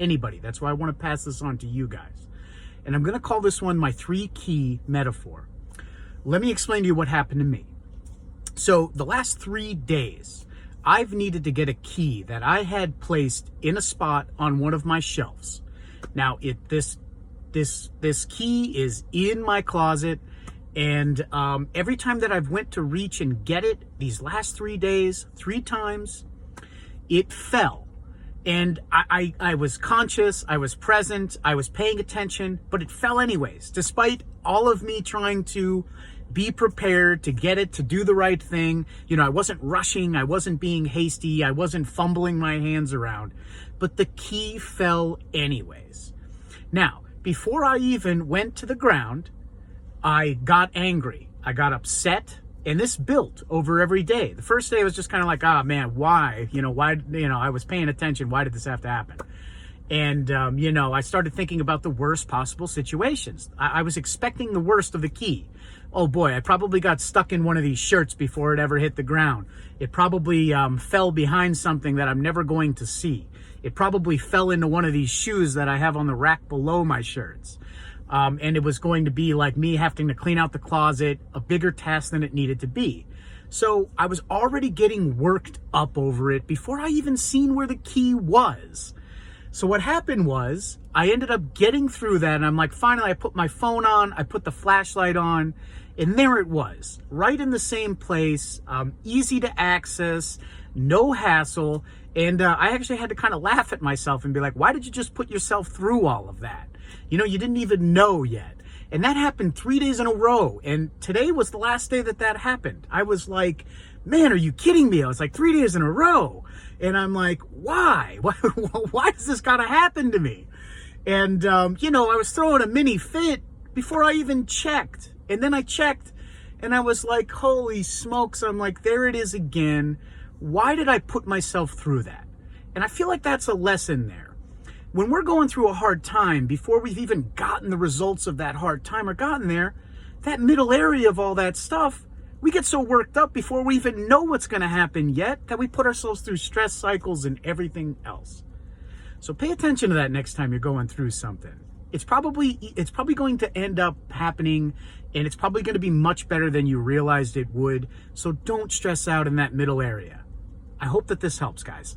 anybody. That's why I want to pass this on to you guys. And I'm going to call this one my 3-key metaphor. Let me explain to you what happened to me. So the last 3 days, I've needed to get a key that I had placed in a spot on one of my shelves. Now, this key is in my closet, and every time that I've went to reach and get it, these last 3 days, 3 times, it fell. And I was conscious, I was present, I was paying attention, but it fell anyways, despite all of me trying to be prepared to get it, to do the right thing. You know, I wasn't rushing, I wasn't being hasty, I wasn't fumbling my hands around, but the key fell anyways. Now, before I even went to the ground, I got angry, I got upset, and this built over every day. The first day was just kind of like, ah, man, why? I was paying attention. Why did this have to happen? And, I started thinking about the worst possible situations. I was expecting the worst of the key. Oh boy, I probably got stuck in one of these shirts before it ever hit the ground. It probably fell behind something that I'm never going to see. It probably fell into one of these shoes that I have on the rack below my shirts. And it was going to be like me having to clean out the closet, a bigger task than it needed to be. So I was already getting worked up over it before I even seen where the key was. So what happened was I ended up getting through that, and I'm like, finally, I put my phone on, I put the flashlight on, and there it was, right in the same place, easy to access, no hassle. And I actually had to kind of laugh at myself and be like, why did you just put yourself through all of that? You didn't even know yet. And that happened 3 days in a row. And today was the last day that happened. I was like, man, are you kidding me? I was like, 3 days in a row. And I'm like, why? Why does this gotta happen to me? And, I was throwing a mini fit before I even checked. And then I checked and I was like, holy smokes. I'm like, there it is again. Why did I put myself through that? And I feel like that's a lesson there. When we're going through a hard time, before we've even gotten the results of that hard time or gotten there, that middle area of all that stuff, we get so worked up before we even know what's going to happen yet that we put ourselves through stress cycles and everything else. So pay attention to that next time you're going through something. It's probably going to end up happening, and it's probably going to be much better than you realized it would. So don't stress out in that middle area. I hope that this helps, guys.